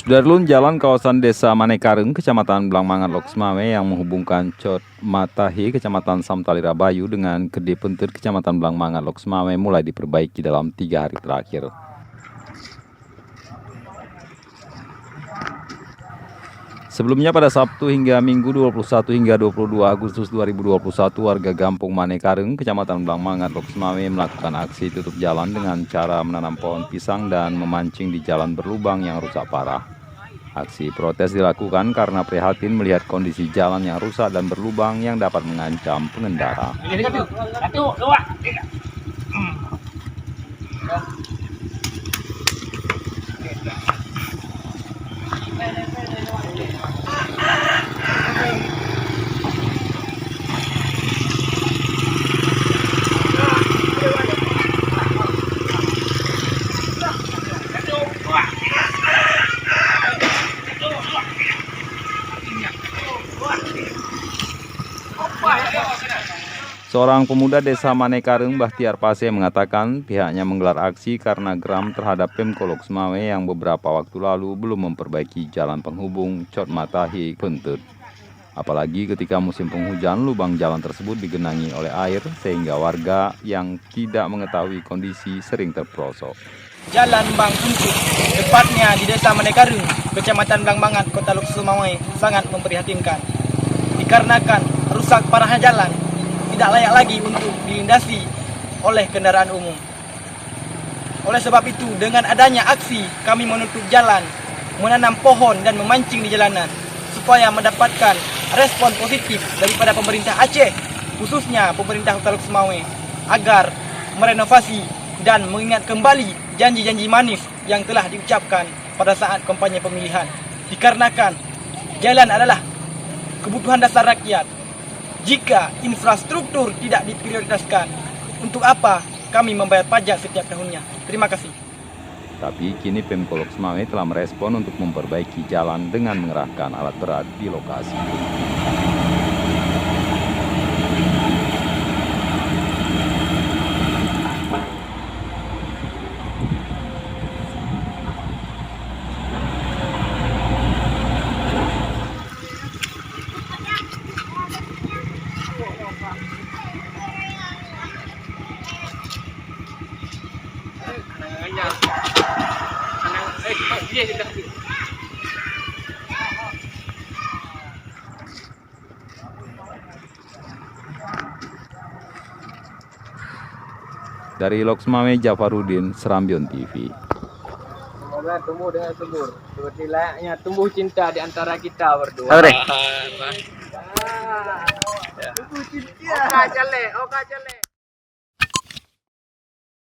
Sudarlun jalan kawasan Desa Manekareng, Kecamatan Blangmangan Loksmawe yang menghubungkan Cot Matahi, Kecamatan Samtalira Bayu dengan Gede Pentir, Kecamatan Blangmangan Loksmawe mulai diperbaiki dalam 3 hari terakhir. Sebelumnya pada Sabtu hingga Minggu 21 hingga 22 Agustus 2021, warga Gampung Manekareng, Kecamatan Blangmangan Loksmawe melakukan aksi tutup jalan dengan cara menanam pohon pisang dan memancing di jalan berlubang yang rusak parah. Aksi protes dilakukan karena prihatin melihat kondisi jalan yang rusak dan berlubang yang dapat mengancam pengendara. Seorang pemuda Desa Manekareng, Bahtiar Pase, mengatakan pihaknya menggelar aksi karena geram terhadap Pemko Loksmawe yang beberapa waktu lalu belum memperbaiki jalan penghubung Cot Matahi Pentut. Apalagi ketika musim penghujan, lubang jalan tersebut digenangi oleh air sehingga warga yang tidak mengetahui kondisi sering terperosok. Jalan Bang Pentut, tepatnya di Desa Manekareng, Kecamatan Blangmangan, Kota Loksmawe, sangat memprihatinkan. Dikarenakan rusak parahnya jalan, tidak layak lagi untuk dilintasi oleh kendaraan umum. Oleh sebab itu, dengan adanya aksi, kami menutup jalan, menanam pohon dan memancing di jalanan, supaya mendapatkan respon positif daripada pemerintah Aceh, khususnya pemerintah Kota Loksmawe, agar merenovasi dan mengingat kembali janji-janji manis yang telah diucapkan pada saat kampanye pemilihan. Dikarenakan jalan adalah kebutuhan dasar rakyat. Jika infrastruktur tidak diprioritaskan, untuk apa kami membayar pajak setiap tahunnya? Terima kasih. Tapi kini Pemko Loksmawe telah merespon untuk memperbaiki jalan dengan mengerahkan alat berat di lokasi. Dari Loksmawe, Jafarudin, Serambion TV. Semoga tumbuh dengan subur, seperti layaknya tumbuh cinta di antara kita berdua. Tumbuh cinta. Oka jale.